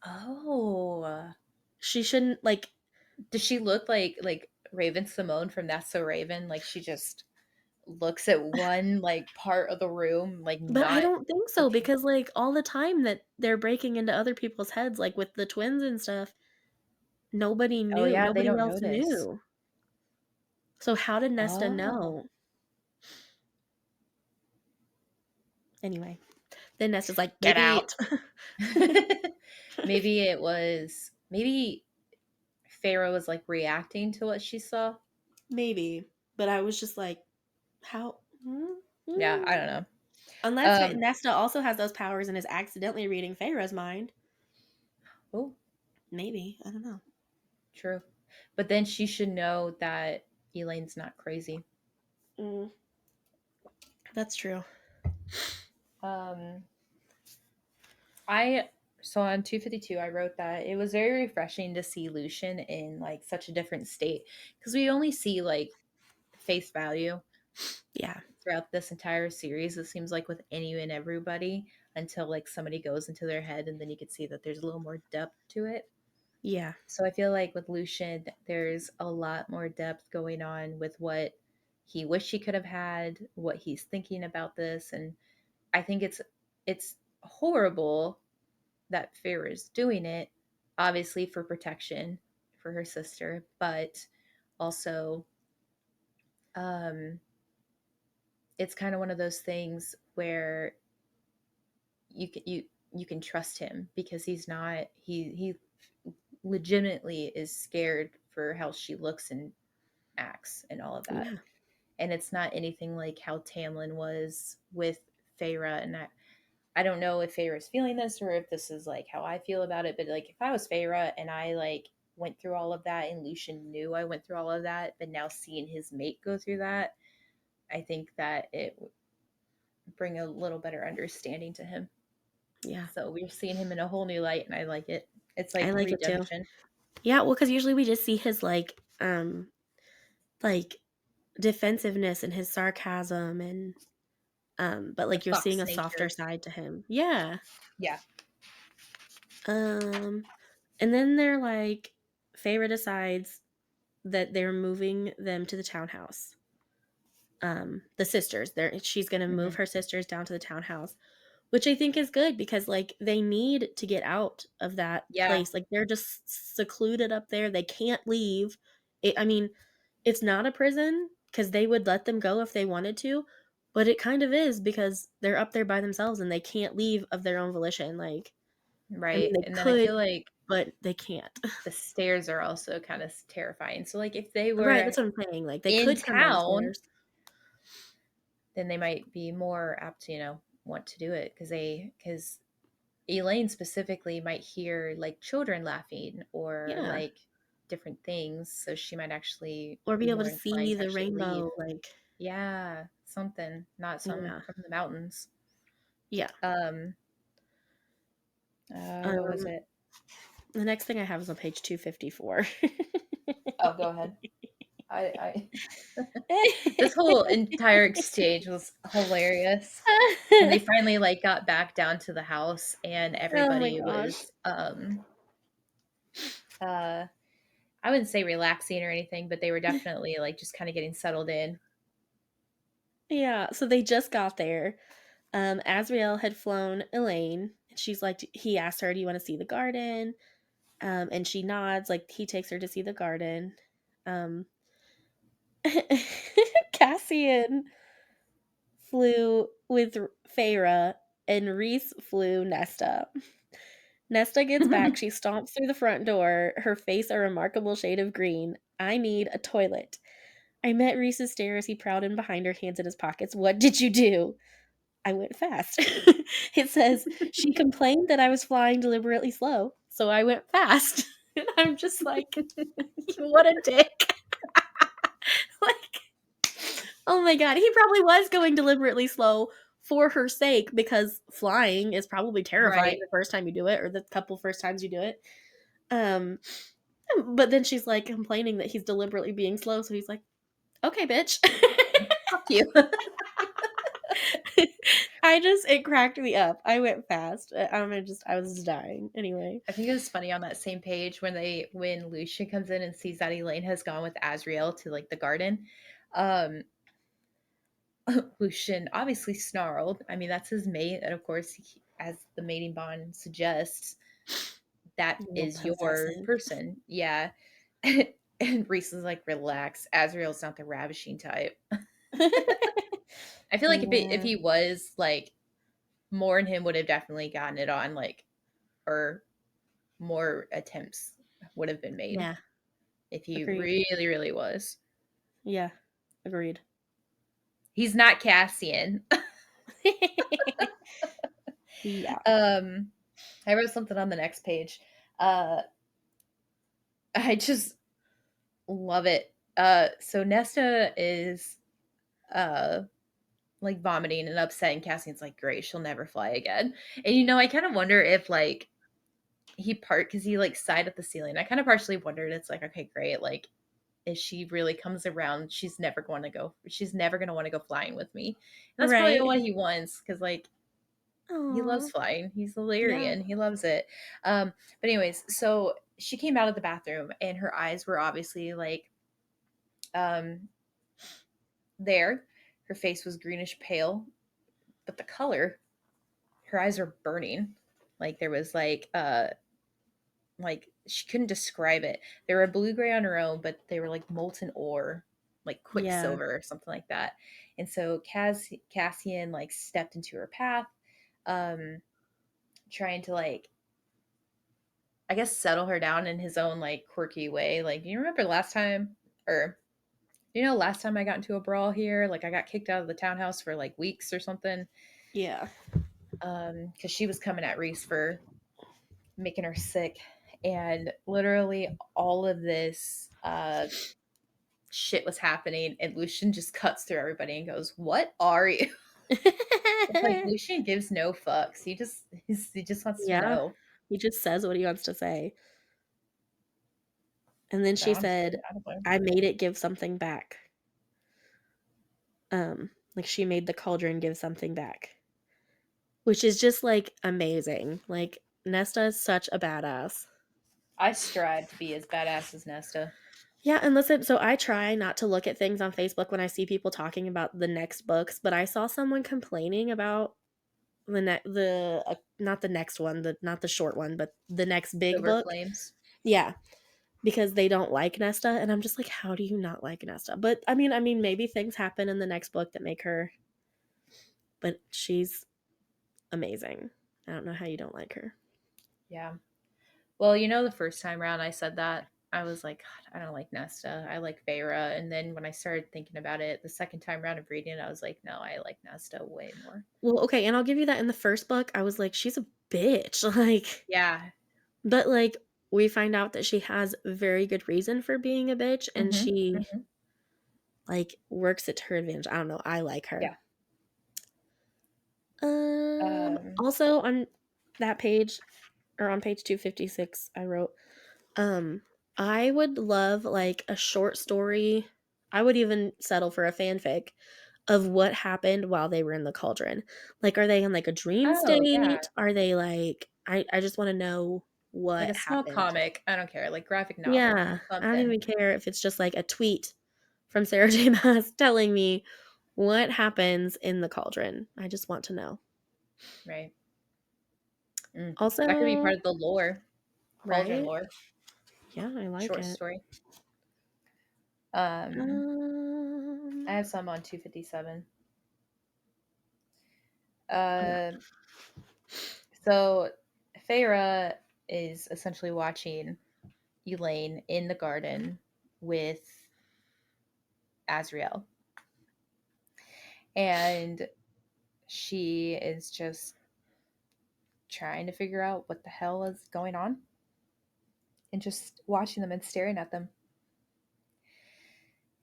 oh, She shouldn't, like, does she look like Raven Simone from That's So Raven? Like she just looks at one like part of the room, like but I not don't think so looking. because, like, all the time that they're breaking into other people's heads, like with the twins and stuff, nobody Oh knew. yeah, they Nobody don't else notice. knew. So how did Nesta Oh, know? Anyway, then Nesta's like, get maybe out. maybe it was maybe Pharaoh was like reacting to what she saw. Maybe. But I was just like, how? Hmm? Yeah, Hmm. I don't know. Unless Um, Nesta also has those powers and is accidentally reading Feyre's mind. oh, Maybe. I don't know. true. But then she should know that Elaine's not crazy. Mm, that's true. Um, I so on 252 I wrote that it was very refreshing to see Lucian in like such a different state because we only see like face value Yeah. throughout this entire series. It seems like with any and everybody until like somebody goes into their head and then you can see that there's a little more depth to it. Yeah. So I feel like with Lucian there's a lot more depth going on with what he wished he could have had, what he's thinking about this, and I think it's horrible that Feyre is doing it, obviously for protection for her sister, but also um, it's kind of one of those things where you can trust him because he's not he legitimately is scared for how she looks and acts and all of that. Yeah. And it's not anything like how Tamlin was with Feyre. And I don't know if Feyre's feeling this or if this is like how I feel about it, but like if I was Feyre and I like went through all of that and Lucian knew I went through all of that, but now seeing his mate go through that, I think that it would bring a little better understanding to him. Yeah. So we're seeing him in a whole new light and I like it. It's I like like it too. redemption. Yeah, well, because usually we just see his like defensiveness and his sarcasm and but The like you're seeing fox a softer nature. side to him. Yeah. Yeah. Um and then they're like Feyre decides that they're moving them to the townhouse. The sisters. She's gonna move Hmm. her sisters down to the townhouse, which I think is good because like they need to get out of that Yeah. place. Like they're just secluded up there. They can't leave. I mean, it's not a prison because they would let them go if they wanted to, but it kind of is because they're up there by themselves and they can't leave of their own volition. Like, I mean, Right. they And then I could, feel like but they can't. the stairs are also kind of terrifying. So like if they Right, were that's what I'm saying. Like they in could come town, downstairs. then they might be more apt to, want to do it because Elaine specifically might hear like children laughing or Yeah, like different things. So she might actually or be be able more to inclined see to the actually leave. rainbow. Like, Yeah, something, not some yeah, from the mountains. yeah. Um, what was Um, it? the next thing I have is on page 254. Oh, go ahead. I this whole entire exchange was hilarious. When they finally like got back down to the house and Oh my everybody gosh. was uh I wouldn't say relaxing or anything, but they were definitely like just kind of getting settled in. Yeah, so they just got there. Asriel had flown Elaine, and she's like, he asked her, "Do you want to see the garden?" And she nods, like he takes her to see the garden. Um, Cassian flew with Feyre, and Reese flew Nesta. Nesta gets back. She stomps through the front door, her face a remarkable shade of green. I need a toilet. I met Reese's stare as he prowled in behind her, hands in his pockets. What did you do? I went fast. It says, she complained that I was flying deliberately slow, so I went fast. And I'm just like, what a dick. Like, oh my god, he probably was going deliberately slow for her sake because flying is probably terrifying Right. the first time you do it or the couple first times you do it. Um, but then she's like complaining that he's deliberately being slow, so he's like, okay, bitch. Fuck you. It cracked me up. I went fast. I was just dying. Anyway. I think it was funny on that same page when Lucian comes in and sees that Elaine has gone with Azriel to like the garden. Um Lucian obviously snarled. I mean, that's his mate, and of course, as the mating bond suggests, that A little is your possessive. person. Yeah. And Reese is like, relax. Azriel's not the ravishing type. I feel like if Yeah. he was like more in him would have definitely gotten it on like or more attempts would have been made Yeah. if he Agreed. really, really was. Yeah. Agreed. He's not Cassian. Yeah. um I wrote something on the next page. Uh I just love it. So Nesta is uh like vomiting and upset and Cassian's like, great, she'll never fly again. And I kind of wonder if like because he like sighed at the ceiling. I kind of partially wondered, it's like, okay, great, like if she really comes around, she's never going to want to go flying with me. And that's probably Right. what he wants because like he loves Aw. flying. He's Yeah. Illyrian. He loves it. But anyways, so she came out of the bathroom and her eyes were obviously like um there. Her face was greenish pale, but the color, her eyes were burning. Like there was like she couldn't describe it. They were blue gray on her own, but they were like molten ore, like Yeah. quicksilver or something like that. And so Cassian like stepped into her path, um, trying to like I guess settle her down in his own like quirky way. Like, do you remember last time or last time I got into a brawl here? Like I got kicked out of the townhouse for like weeks or something. Yeah. Because she was coming at Reese for making her sick. And literally all of this shit was happening. And Lucian just cuts through everybody and goes, "What are you?" It's like Lucian gives no fucks. He just wants to Yeah. know. He just says what he wants to say. And then So she I'm so said, proud of him. I made it give something back. Like she made the cauldron give something back. Which is just like amazing. Like Nesta is such a badass. I strive to be as badass as Nesta. Yeah, and listen, so I try not to look at things on Facebook when I see people talking about the next books, but I saw someone complaining about not the next one, the not the short one, but the next big Silver book. Flames. Yeah, because they don't like Nesta, and I'm just like, how do you not like Nesta? But I mean, maybe things happen in the next book that make her, but she's amazing. I don't know how you don't like her. Yeah. Well, the first time around I said that, I was like, God, I don't like Nesta. I like Feyre. And then when I started thinking about it, the second time around of reading it, I was like, no, I like Nesta way more. Well, okay, and I'll give you that in the first book, I was like, she's a bitch, like, Yeah. but like we find out that she has very good reason for being a bitch, and Mm-hmm. she Mm-hmm. like works it to her advantage. I don't know. I like her. Yeah. Um, Also on that page or on page 256, I wrote, I would love like a short story. I would even settle for a fanfic of what happened while they were in the cauldron. Like, are they in, like, a dream Oh, yeah. state? Are they, like I just wanna know Like what a small happened. comic. I don't care. Like graphic novel. Yeah, I don't Something. even care if it's just, like, a tweet from Sarah J. Maas telling me what happens in the cauldron. I just want to know. Right. Mm. That could be Also part of the lore. Cauldron right? lore. Yeah, I like Short it. story. Um, I Um, have some on 257. yeah. Uh, so Feyre is essentially watching Elaine in the garden with Azriel. And she is just trying to figure out what the hell is going on and just watching them and staring at them.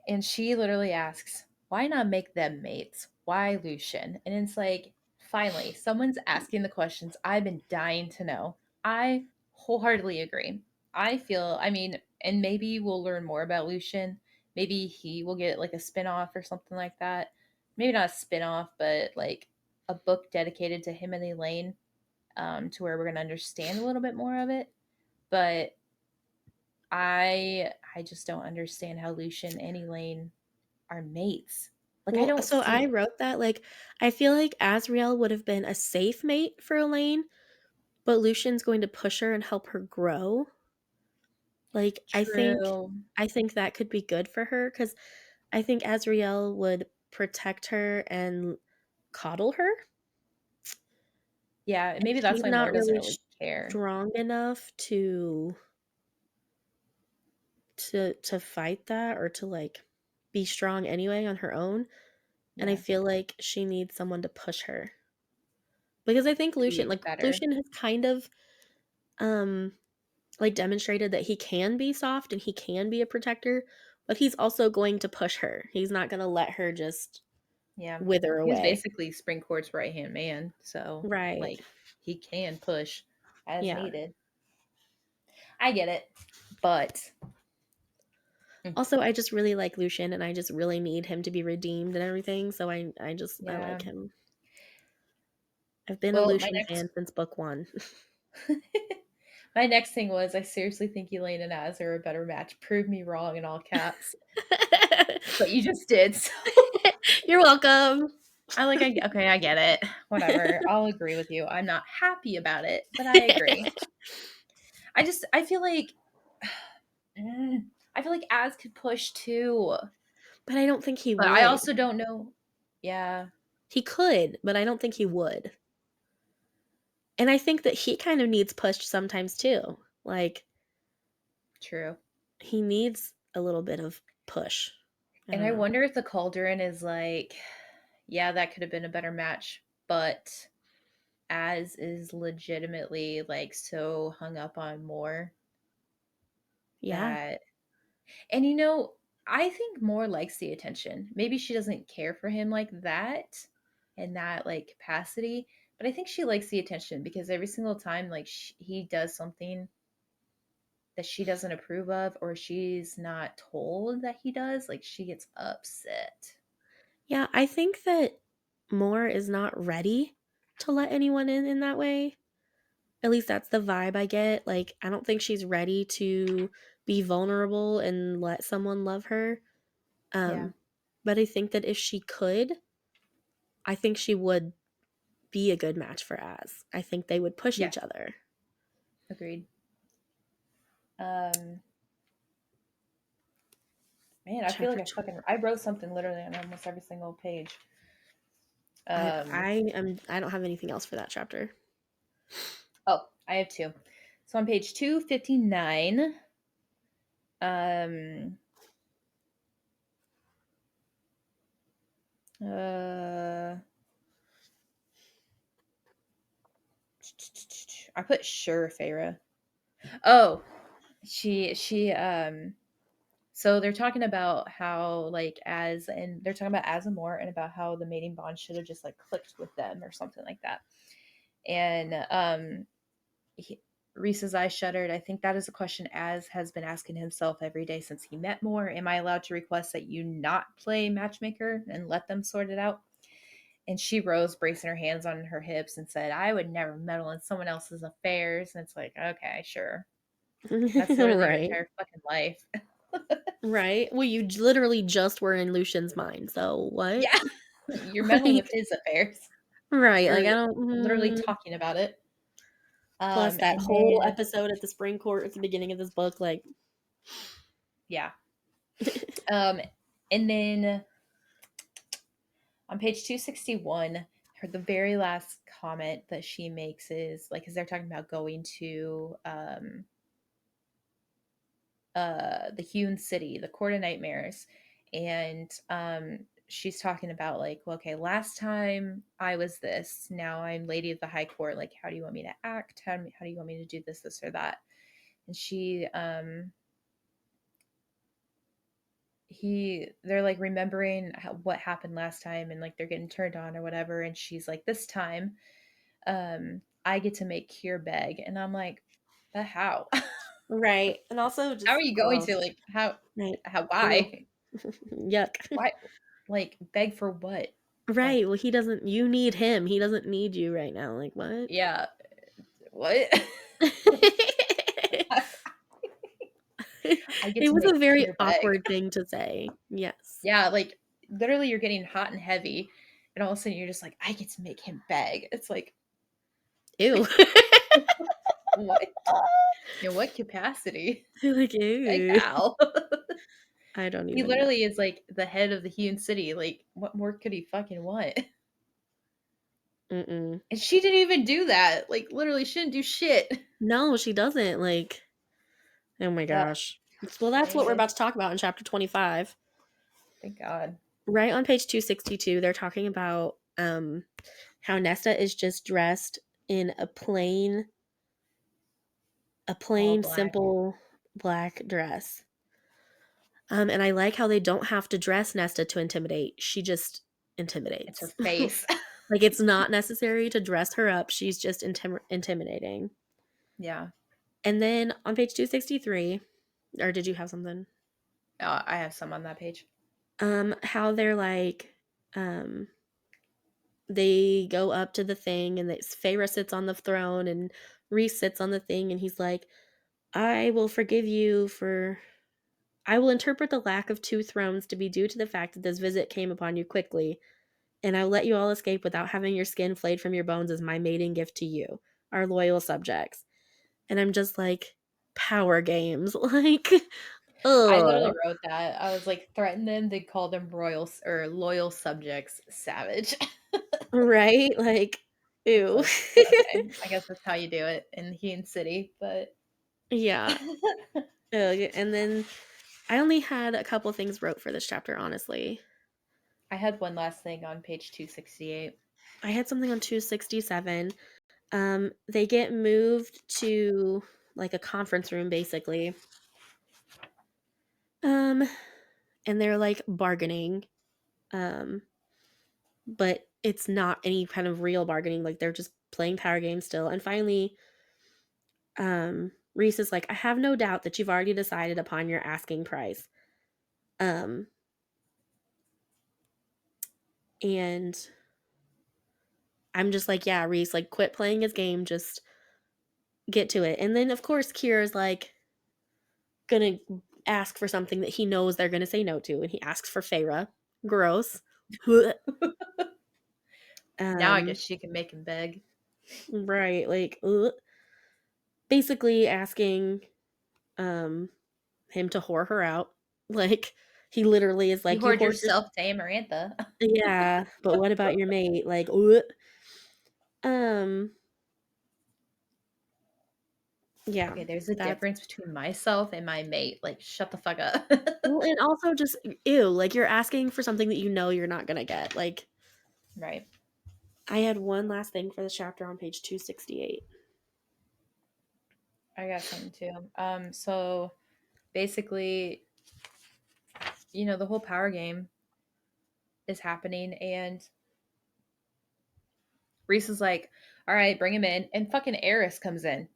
And she literally asks, why not make them mates? Why Lucian? And it's like, finally, someone's asking the questions I've been dying to know. I wholeheartedly agree. I feel, I mean, and maybe we'll learn more about Lucian. Maybe he will get like a spin-off or something like that. Maybe not a spin-off, but like a book dedicated to him and Elaine, to where we're going to understand a little bit more of it. But I just don't understand how Lucian and Elaine are mates. Like I Well, don't so see I it. wrote that, like, I feel like Azriel would have been a safe mate for Elaine, but Lucian's going to push her and help her grow. Like, True. I think that could be good for her because I think Azriel would protect her and coddle her, Yeah, and maybe that's she's why not Moore doesn't really really care. strong enough to fight that or to, like, be strong anyway on her own, and I Yeah, feel like she needs someone to push her. Because I think to be better. Lucian has kind of, um, like, demonstrated that he can be soft and he can be a protector, but he's also going to push her. He's not gonna let her just Yeah. wither He was away. basically Springcourt's right hand man, so Right. like he can push as Yeah. needed. I get it. But mm, Also, I just really like Lucian, and I just really need him to be redeemed and everything, so I yeah. like him. I've been a Well, my Lucian next fan since book 1. my next thing was I seriously think Elaine and Az are a better match. Prove me wrong in all caps. But you just did, so You're welcome. okay, I get it. Whatever. I'll agree with you. I'm not happy about it, but I agree. I feel like I feel like Az could push too, But I don't think he but I would. also don't know. Yeah, He could, but I don't think he would. And I think that he kind of needs pushed sometimes too. Like, true. he needs a little bit of push. I And don't I know. wonder if the Cauldron is like, yeah, that could have been a better match, but Az is legitimately like so hung up on more Yeah. that, and I think Moore likes the attention. Maybe she doesn't care for him like that in that like capacity, but I think she likes the attention because every single time like he does something that she doesn't approve of or she's not told that he does, like she gets upset. Yeah, I think that Moore is not ready to let anyone in that way. At least that's the vibe I get. Like, I don't think she's ready to be vulnerable and let someone love her. Yeah. Um, but I think that if she could, I think she would be a good match for Az. I think they would push each Yes. other. Agreed. Um Man, I feel like Chapter 20. I wrote something literally on almost every single page. Um I don't have anything else for that chapter. oh, I have two. So on page 259, um uh I put sure Feyre. Oh, she so they're talking about how like and they're talking about Azamore and about how the mating bond should have just like clicked with them or something like that. And Reese's eyes shuddered. I think that is a question Az has been asking himself every day since he met Moore. Am I allowed to request that you not play matchmaker and let them sort it out? And she rose, bracing her hands on her hips, and said, I would never meddle in someone else's affairs. And it's like, okay, sure. That's literally your Right. entire fucking life. Right. Well, you literally just were in Lucian's mind. So what? Yeah. You're meddling with Like, his affairs. right. Like, You're I don't. literally talking about it. Plus, that And whole then, episode at the spring court at the beginning of this book, like, yeah. Um, and then on page 261, the very last comment that she makes is like, because they're talking about going to the hewn city, the court of nightmares. And she's talking about like, well, okay, last time I was this, now I'm lady of the high court, like how do you want me to act, how do you want me to do this or that? And she they're like remembering what happened last time, and like they're getting turned on or whatever, and she's like, this time I get to make Kier beg. And I'm like, but how? right. And also How are just you going to gross. like how Right. Ew. why? Yuck. Why, like, beg for what? Like, Right. Well, he doesn't, you need him. He doesn't need you right now. Like, what? yeah, what? I get It to was a make very Kier beg. awkward thing to say. Yes. Yeah, like literally you're getting hot and heavy, and all of a sudden you're just like, I get to make him beg. It's like, Ew. what? In what capacity? Like, Beg ew. Al. I don't He even know. literally is like the head of the hewn city. Like, what more could he fucking want? Mm-mm. And she didn't even do that. Like, literally, she didn't do shit. No, she doesn't. Like, oh my Oh, gosh. Well, that's what we're anyways, about to talk about in chapter 25. thank God. Right on page 262, they're talking about how Nesta is just dressed in a All plain, black. simple black dress. And I like how they don't have to dress Nesta to intimidate. She just It's her intimidates. face. Like, it's not necessary to dress her up. She's just intimidating. Yeah. And then on page 263, or did you have something? I have some on that page. How they're like, um, they go up to the thing and Feyre sits on the throne and Reese sits on the thing and he's like, I will forgive you for I will interpret the lack of two thrones to be due to the fact that this visit came upon you quickly, and I will let you all escape without having your skin flayed from your bones as my mating gift to you, our loyal subjects. And I'm just like, power games. Like, I ugh. literally wrote that. I was like, threaten them. They call them royal or loyal subjects. Savage. Right? Like, It's ew. like, okay, I guess that's how you do it in Hewn City. But Yeah. Ugh. And then I only had a couple things wrote for this chapter, honestly. I had one last thing on page 268. I had something on 267. They get moved to like a conference room basically. Um, and they're like bargaining. Um, but it's not any kind of real bargaining. Like they're just playing power games still. And finally, Reese is like, I have no doubt that you've already decided upon your asking price. Um, and I'm just like, yeah, Reese, like quit playing his game, just get to it. And then of course Kira's like gonna ask for something that he knows they're gonna say no to, and he asks for Feyre. Gross. Now I guess um, she can make him beg. right, like basically asking um him to whore her out. Like he literally is You like, you hoard whored your yourself to Amarantha. yeah, but what about your mate? Like, um, yeah, Okay, there's a that's difference between myself and my mate. Like, shut the fuck up. well, and also just ew, like you're asking for something that you know you're not gonna get. Like, Right. I had one last thing for this chapter on page 268. I got something too. So basically, the whole power game is happening, and Reese is like, all right, bring him in. And fucking Eris comes in.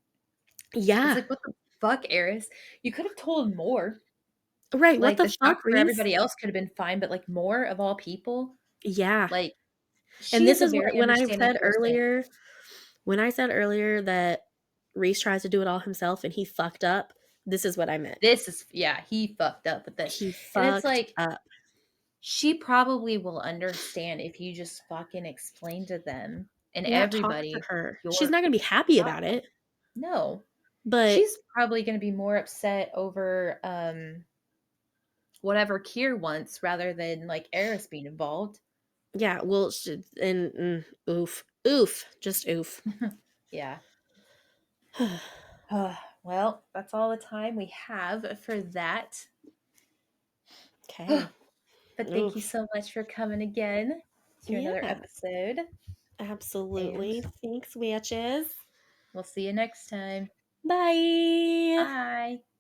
It's Yeah. like, what the fuck, Eris? You could have told more. Right, what Like, the the shock fuck, for Reese? everybody else could have been fine, but, like, more of all people? Yeah. Like, And she this is a is what very understanding person. when I said earlier that Reese tries to do it all himself and he fucked up, this is what I meant. This is yeah, he fucked up with this. He And it's fucked like, up. she probably will understand if you just fucking explain to them and Yeah, talk to everybody her. She's your not gonna be happy about problem. it, No. but She's probably gonna be more upset over, whatever Kier wants rather than, like, Eris being involved. yeah, well, oof, oof, just oof. Yeah. Well, that's all the time we have for that. Okay. But thank you Oof. so much for coming again to another Yeah, episode, and absolutely. Thanks, witches. we'll see you next time. Bye. Bye.